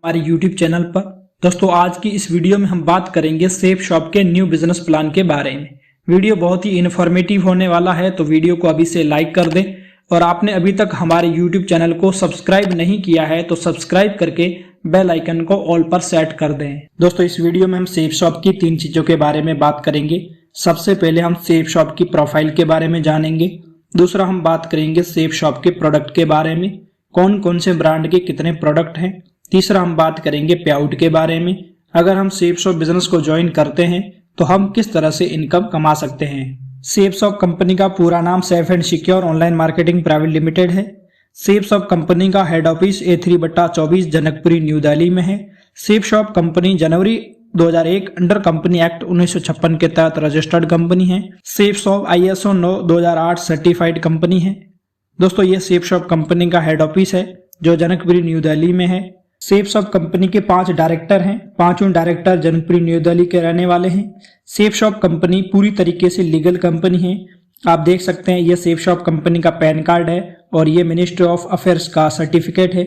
हमारे YouTube channel पर। दोस्तों आज की इस वीडियो में हम बात करेंगे सेफ शॉप के न्यू बिजनेस प्लान के बारे में। वीडियो बहुत ही इन्फॉर्मेटिव होने वाला है, तो वीडियो को अभी से लाइक कर दें और आपने अभी तक हमारे YouTube चैनल को सब्सक्राइब नहीं किया है तो सब्सक्राइब करके बेल आइकन को ऑल पर सेट कर दें। दोस्तों इस वीडियो में हम सेफ शॉप की 3 चीजों के बारे में बात करेंगे। सबसे पहले हम सेफ शॉप की प्रोफाइल के बारे में जानेंगे। दूसरा हम बात करेंगे सेफ शॉप के प्रोडक्ट के बारे में, कौन कौन से ब्रांड के कितने प्रोडक्ट हैं। तीसरा हम बात करेंगे पे आउट के बारे में, अगर हम सेफ शॉप बिजनेस को ज्वाइन करते हैं तो हम किस तरह से इनकम कमा सकते हैं। सेफ शॉप कंपनी का पूरा नाम safe and secure online marketing private limited है। सेफ शॉप कंपनी का head office A3/24 Janakpuri new Delhi में है। सेफ शॉप कंपनी जनवरी 2001 अंडर कंपनी एक्ट 1956 के तहत रजिस्टर्ड कंपनी है। Safe shop ISO 2008 certified company है। दोस्तों ये सेफ शॉप कंपनी का हेड ऑफिस है जो जनकपुरी न्यू दिल्ली में है। सेफ शॉप कंपनी के 5 डायरेक्टर हैं, 5 डायरेक्टर जनकपुरी न्यू दिल्ली के रहने वाले हैं। सेफ शॉप कंपनी पूरी तरीके से लीगल कंपनी है। आप देख सकते हैं ये सेफ शॉप कंपनी का पैन कार्ड है और ये मिनिस्ट्री ऑफ अफेयर्स का सर्टिफिकेट है।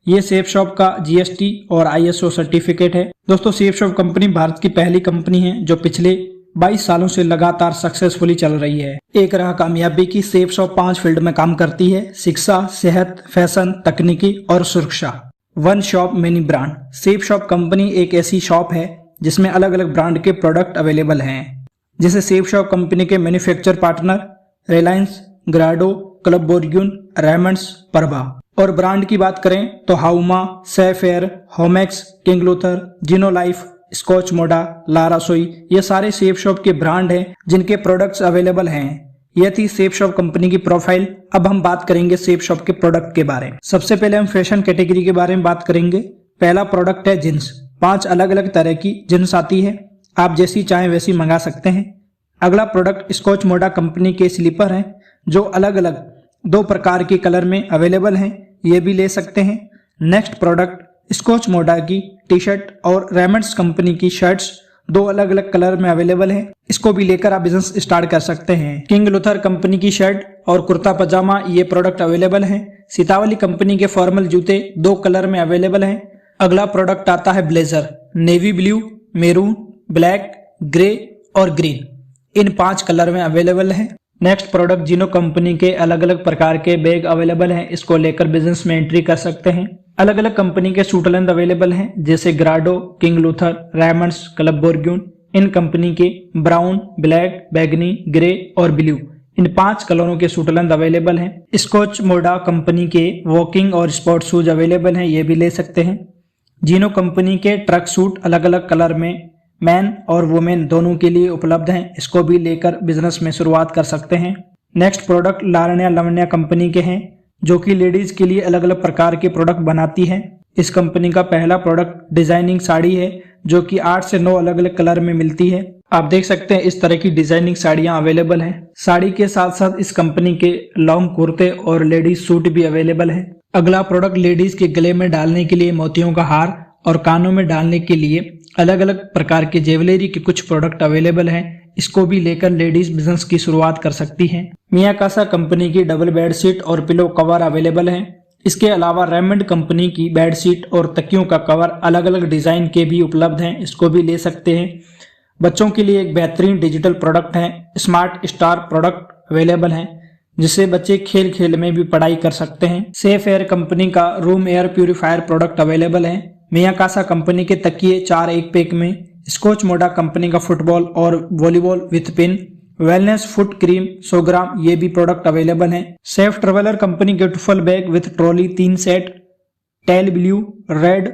ये सेफ शॉप का GST और ISO सर्टिफिकेट है। दोस्तों सेफ शॉप कंपनी भारत की पहली कंपनी है जो पिछले 22 सालों से लगातार सक्सेसफुली चल रही है। एक राह कामयाबी की सेफ शॉप 5 फील्ड में काम करती है: शिक्षा, सेहत, फैशन, तकनीकी और सुरक्षा। One shop many brand. Safe shop company एक ऐसी शॉप है जिसमें अलग अलग ब्रांड के प्रोडक्ट अवेलेबल हैं, जैसे सेफ शॉप कंपनी के manufacture partner Reliance, Grado, club Bourgeon, Raymonds, Prabha. और ब्रांड की बात करें तो हाउमा, सेफेयर, Homex, King Luther, Gino life, Scotch moda, लारा सोई, ये सारे सेफ शॉप के ब्रांड हैं जिनके प्रोडक्ट्स अवेलेबल हैं। यह थी सेफ शॉप कंपनी की प्रोफाइल। अब हम बात करेंगे सेफ शॉप के प्रोडक्ट के बारे में। सबसे पहले हम फैशन कैटेगरी के बारे में बात करेंगे। पहला प्रोडक्ट है जींस। 5 अलग अलग तरह की जींस आती है, आप जैसी चाहें वैसी मंगा सकते हैं। अगला प्रोडक्ट स्कॉच मोडा कंपनी के स्लीपर हैं जो अलग अलग 2 प्रकार के कलर में अवेलेबल हैं, ये भी ले सकते हैं। नेक्स्ट प्रोडक्ट स्कॉच मोडा की टी शर्ट और रेमंड्स कंपनी की शर्ट्स 2 अलग अलग कलर में अवेलेबल है, इसको भी लेकर आप बिजनेस स्टार्ट कर सकते हैं। किंग लूथर कंपनी की शर्ट और कुर्ता पजामा ये प्रोडक्ट अवेलेबल है। सीतावली कंपनी के फॉर्मल जूते 2 कलर में अवेलेबल हैं। अगला प्रोडक्ट आता है blazer, navy blue, maroon, black, grey और ग्रीन, इन 5 कलर में अवेलेबल है। नेक्स्ट प्रोडक्ट जिनो कंपनी के अलग अलग प्रकार के बैग अवेलेबल हैं, इसको लेकर बिजनेस में एंट्री कर सकते हैं। अलग अलग कंपनी के सूट लेंथ अवेलेबल हैं, जैसे Grado, King Luther, Raymonds, club Bourgeon, इन कंपनी के ब्राउन, ब्लैक, बैगनी, ग्रे और ब्लू, इन 5 कलरों के सूट लेंथ अवेलेबल हैं। स्कॉच मोडा कंपनी के वॉकिंग और स्पोर्ट शूज अवेलेबल हैं, ये भी ले सकते हैं। जिनो कंपनी के ट्रक सूट अलग अलग कलर में मैन और वुमेन दोनों के लिए उपलब्ध हैं, इसको भी लेकर बिजनेस में शुरुआत कर सकते हैं। नेक्स्ट प्रोडक्ट लावण्या लवण्या कंपनी के हैं जो कि लेडीज के लिए अलग अलग प्रकार के प्रोडक्ट बनाती है। इस कंपनी का पहला प्रोडक्ट डिजाइनिंग साड़ी है जो कि 8 से 9 अलग अलग कलर में मिलती है। आप देख सकते हैं इस तरह की डिजाइनिंग साड़ियां अवेलेबल हैं। साड़ी के साथ साथ इस कंपनी के लॉन्ग कुर्ते और लेडीज सूट भी अवेलेबल है। अगला प्रोडक्ट लेडीज के गले में डालने के लिए मोतियों का हार और कानों में डालने के लिए अलग अलग प्रकार के ज्वेलरी के कुछ प्रोडक्ट अवेलेबल हैं, इसको भी लेकर लेडीज बिजनेस की शुरुआत कर सकती हैं। मियाकासा कंपनी की डबल बेडशीट और पिलो कवर अवेलेबल हैं। इसके अलावा रेमंड कंपनी की बेडशीट और तकियों का कवर अलग अलग डिजाइन के भी उपलब्ध हैं, इसको भी ले सकते हैं। बच्चों के लिए एक बेहतरीन डिजिटल प्रोडक्ट है, स्मार्ट स्टार प्रोडक्ट अवेलेबल हैं, जिससे बच्चे खेल खेल में भी पढ़ाई कर सकते हैं। सेफ एयर कंपनी का room air purifier product available है। मियाकासा कंपनी के तकिए 4 एक पैक में। स्कॉच मोडा कंपनी का फुटबॉल और volleyball with pin, wellness foot cream 100 gram, ये भी प्रोडक्ट अवेलेबल हैं। सेफ ट्रेवलर कंपनी के duffel bag with trolley 3 set, teal blue, red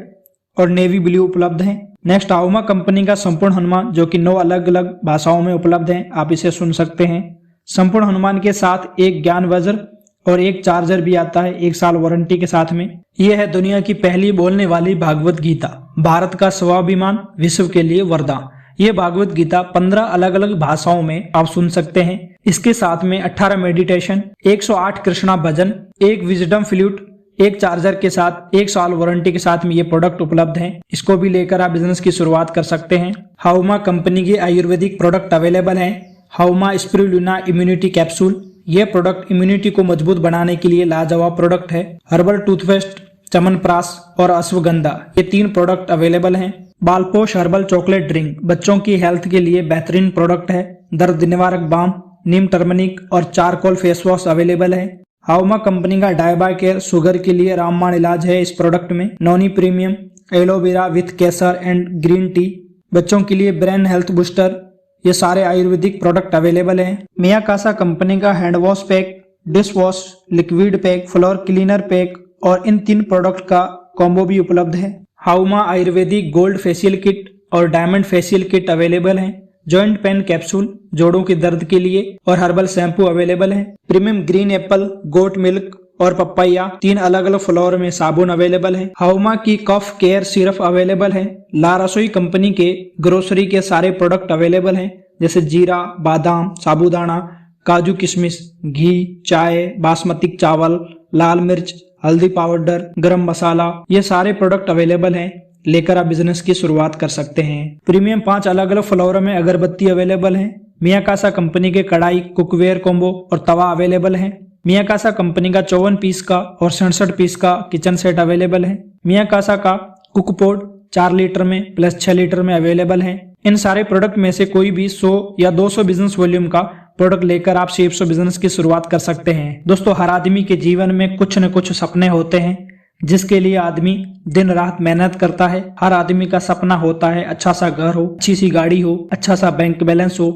और नेवी ब्लू उपलब्ध हैं। नेक्स्ट हाउमा कंपनी का संपूर्ण हनुमान जो कि 9 अलग अलग भाषाओं में उपलब्ध है, आप इसे सुन सकते हैं। संपूर्ण हनुमान के साथ एक ज्ञान वज्र और एक चार्जर भी आता है 1 साल वारंटी के साथ में। यह है दुनिया की पहली बोलने वाली भागवत गीता, भारत का स्वाभिमान, विश्व के लिए वरदान। ये भागवत गीता 15 अलग अलग भाषाओं में आप सुन सकते हैं। इसके साथ में 18 मेडिटेशन, 108 कृष्णा भजन, एक विजडम फ्लूट, एक चार्जर के साथ 1 साल वारंटी के साथ में ये प्रोडक्ट उपलब्ध हैं, इसको भी लेकर आप बिजनेस की शुरुआत कर सकते हैं। हाउमा कंपनी के आयुर्वेदिक प्रोडक्ट अवेलेबल हैं। हाउमा स्पिरुलिना इम्यूनिटी कैप्सूल, ये प्रोडक्ट इम्यूनिटी को मजबूत बनाने के लिए लाजवाब प्रोडक्ट है। हर्बल टूथपेस्ट च्यवनप्राश और अश्वगंधा, ये 3 प्रोडक्ट अवेलेबल हैं। बालपोश हर्बल चॉकलेट ड्रिंक बच्चों की हेल्थ के लिए बेहतरीन प्रोडक्ट है। दर्द निवारक बाम, नीम टर्मरिक और चारकोल फेस वॉश अवेलेबल है। हाउमा कंपनी का डायबा केयर शुगर के लिए रामबाण इलाज है। इस प्रोडक्ट में Noni premium aloe vera with Kesar and green tea, बच्चों के लिए ब्रेन हेल्थ बूस्टर, ये सारे आयुर्वेदिक प्रोडक्ट अवेलेबल हैं। मियाकासा कंपनी का hand wash pack, dish wash liquid pack, floor cleaner pack और इन 3 प्रोडक्ट का कॉम्बो भी उपलब्ध है। हाउमा आयुर्वेदिक गोल्ड फेशियल किट और डायमंड फेशियल किट अवेलेबल हैं। जॉइंट पेन कैप्सूल जोड़ों के दर्द के लिए और हर्बल शैम्पू अवेलेबल है। Premium green apple, goat milk और पपाया, 3 अलग अलग फ्लेवर में साबुन अवेलेबल है। हाउमा की कफ केयर सिरप अवेलेबल है। ला रसोई कंपनी के ग्रोसरी के सारे प्रोडक्ट अवेलेबल हैं, जैसे जीरा, बादाम, साबूदाना, काजू किशमिश, घी, चाय, बासमती चावल, लाल मिर्च, हल्दी पाउडर, गरम मसाला, ये सारे प्रोडक्ट अवेलेबल हैं। लेकर आप बिजनेस की शुरुआत कर सकते हैं। प्रीमियम 5 अलग अलग फ्लेवर में अगरबत्ती अवेलेबल है। मियाकासा कंपनी के कढ़ाई, कुकवेयर कॉम्बो और तवा अवेलेबल है। मियाकासा कंपनी का 54 पीस का और 67 पीस का किचन सेट अवेलेबल है। मियाकासा का कुकपोड 4 लीटर में प्लस 6 लीटर में अवेलेबल है। इन सारे प्रोडक्ट में से कोई भी 100 या 200 बिजनेस वॉल्यूम का प्रोडक्ट लेकर आप शेप शो बिजनेस की शुरुआत कर सकते हैं। दोस्तों, हर आदमी के जीवन में कुछ न कुछ सपने होते हैं, जिसके लिए आदमी दिन रात मेहनत करता है। हर आदमी का सपना होता है अच्छा सा घर हो, अच्छी सी गाड़ी हो, अच्छा सा बैंक बैलेंस हो,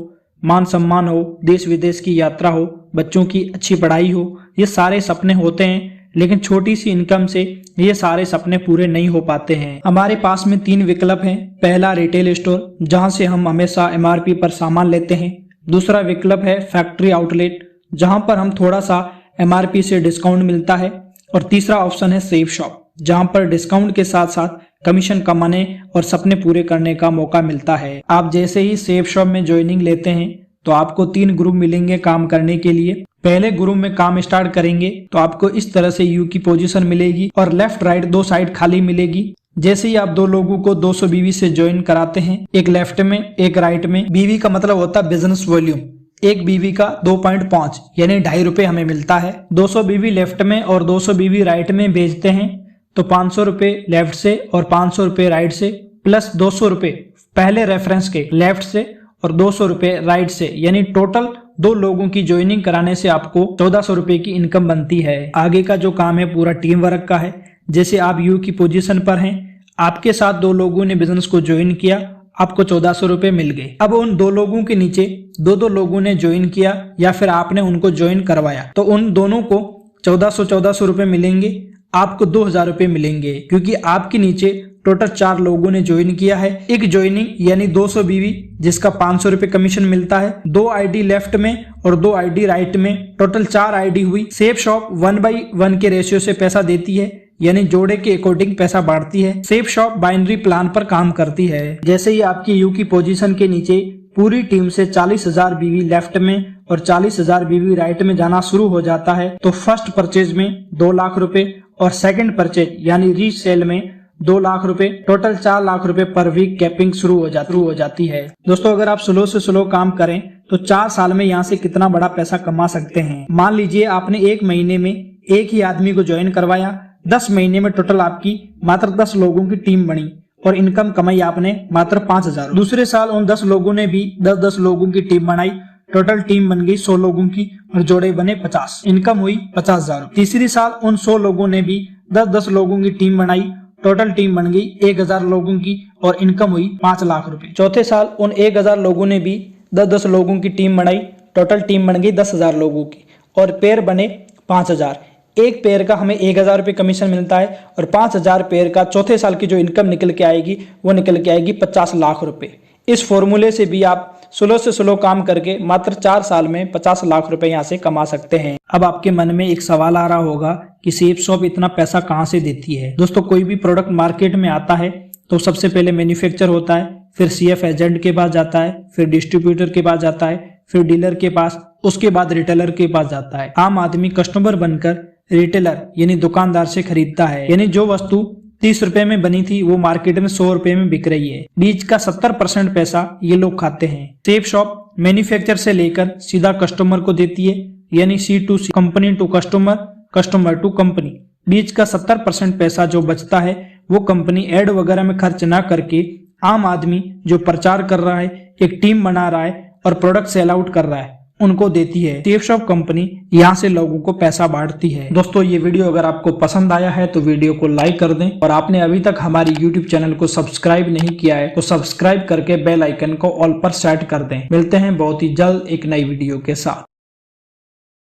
मान सम्मान हो, देश विदेश की यात्रा हो, बच्चों की अच्छी पढ़ाई हो। ये सारे सपने होते हैं, लेकिन छोटी सी इनकम से ये सारे सपने पूरे नहीं हो पाते हैं। हमारे पास में 3 विकल्प हैं। पहला, रिटेल स्टोर, जहां से हम हमेशा MRP पर सामान लेते हैं। दूसरा विकल्प है फैक्ट्री आउटलेट, जहां पर हम थोड़ा सा MRP से डिस्काउंट मिलता है। और तीसरा ऑप्शन है सेफ शॉप, जहां पर डिस्काउंट के साथ साथ कमीशन कमाने और सपने पूरे करने का मौका मिलता है। आप जैसे ही सेफ शॉप में ज्वाइनिंग लेते हैं तो आपको 3 ग्रुप मिलेंगे काम करने के लिए। पहले ग्रुप में काम स्टार्ट करेंगे तो आपको इस तरह से यू की पोजीशन मिलेगी और लेफ्ट राइट 2 साइड खाली मिलेगी। जैसे ही आप 2 लोगों को 200 बीवी से ज्वाइन कराते हैं, एक लेफ्ट में एक राइट में, बीवी का मतलब होता है बिजनेस वॉल्यूम, एक बीवी का 2.5 यानी 2.5 रुपए हमें मिलता है। 200 बीवी लेफ्ट में और 200 बीवी राइट में भेजते हैं तो 500 रुपए लेफ्ट से और 500 रुपए राइट से, प्लस 200 रुपए पहले रेफरेंस के लेफ्ट से और 200 रुपए राइट से, यानी टोटल 2 लोगों की ज्वाइनिंग कराने से आपको 1400 रुपए की इनकम बनती है। आगे का जो काम है पूरा टीम वर्क का है। जैसे आप यू की पोजीशन पर हैं, आपके साथ 2 लोगों ने बिजनेस को ज्वाइन किया, आपको 1400 रुपए मिल गए। अब उन 2 लोगों के नीचे 2 लोगों ने ज्वाइन किया या फिर आपने उनको ज्वाइन करवाया, तो उन दोनों को 1400 रुपए मिलेंगे, आपको 2000 रुपए मिलेंगे, क्योंकि आपके नीचे टोटल 4 लोगों ने ज्वाइन किया है। एक ज्वाइनिंग यानी 200 बीवी जिसका 500 रुपए कमीशन मिलता है। 2 आईडी लेफ्ट में और 2 आईडी राइट में, टोटल 4 आईडी हुई। सेफ शॉप 1/1 के रेशियो से पैसा देती है, यानी जोड़े के अकॉर्डिंग पैसा बांटती है। सेफ शॉप बाइनरी प्लान पर काम करती है। जैसे ही आपकी यू की पोजीशन के नीचे पूरी टीम से 40,000 बीवी लेफ्ट में और 40,000 बीवी राइट में जाना शुरू हो जाता है, तो फर्स्ट परचेज में 2 लाख रुपए और सेकंड परचेज यानी रीसेल में 2 लाख रुपए, टोटल 4 लाख रुपए पर वीक कैपिंग शुरू हो जाती है। दोस्तों, अगर आप स्लो से स्लो काम करें तो 4 साल में यहाँ से कितना बड़ा पैसा कमा सकते हैं। मान लीजिए आपने 1 महीने में एक ही आदमी को ज्वाइन करवाया, 10 महीने में टोटल आपकी मात्र 10 लोगों की टीम बनी और इनकम कमाई आपने मात्र 5000। दूसरे साल उन 10 लोगों ने भी 10-10 लोगों की टीम बनाई, टोटल टीम बन गई 100 लोगों की और जोड़े बने 50, इनकम हुई 50,000। तीसरी साल उन 100 लोगों ने भी 10-10 लोगों की टीम बनाई, टोटल टीम बन गई 1000 लोगों की और इनकम हुई 5 लाख रुपए। चौथे साल उन 1000 लोगों ने भी 10-10 लोगों की टीम बनाई, टोटल टीम बन गई 10,000 लोगों की और पेयर बने 5000। एक पेयर का हमें 1000 रुपए कमीशन मिलता है और 5000 पेयर का चौथे साल की जो इनकम निकल के आएगी वो निकल के आएगी 50 लाख रुपए। इस फॉर्मूले से भी आप स्लो से स्लो काम करके मात्र 4 साल में 50 लाख रुपए यहाँ से कमा सकते हैं। अब आपके मन में एक सवाल आ रहा होगा कि सेफ शॉप इतना पैसा कहाँ से देती है। दोस्तों, कोई भी प्रोडक्ट मार्केट में आता है तो सबसे पहले मैन्युफैक्चर होता है, फिर CF एजेंट के पास जाता है, फिर डिस्ट्रीब्यूटर के पास जाता है, फिर डीलर के पास, उसके बाद रिटेलर के पास जाता है। आम आदमी कस्टमर बनकर रिटेलर यानी दुकानदार से खरीदता है, यानी जो वस्तु 30 रुपए में बनी थी वो मार्केट में 100 रुपए में बिक रही है। बीच का 70% पैसा ये लोग खाते हैं। सेफ शॉप मैन्युफैक्चर से लेकर सीधा कस्टमर को देती है, यानी C2C, company to customer, customer to company. बीच का 70% पैसा जो बचता है वो कंपनी एड वगैरह में खर्च ना करके आम आदमी जो प्रचार कर रहा है, एक टीम बना रहा है और प्रोडक्ट सेल आउट कर रहा है, उनको देती है। सेफशॉप कंपनी यहाँ से लोगों को पैसा बांटती है। दोस्तों ये वीडियो अगर आपको पसंद आया है तो वीडियो को लाइक कर दें और आपने अभी तक हमारी YouTube चैनल को सब्सक्राइब नहीं किया है तो सब्सक्राइब करके बेल आइकन को ऑल पर सेट कर दें। मिलते हैं बहुत ही जल्द एक नई वीडियो के साथ।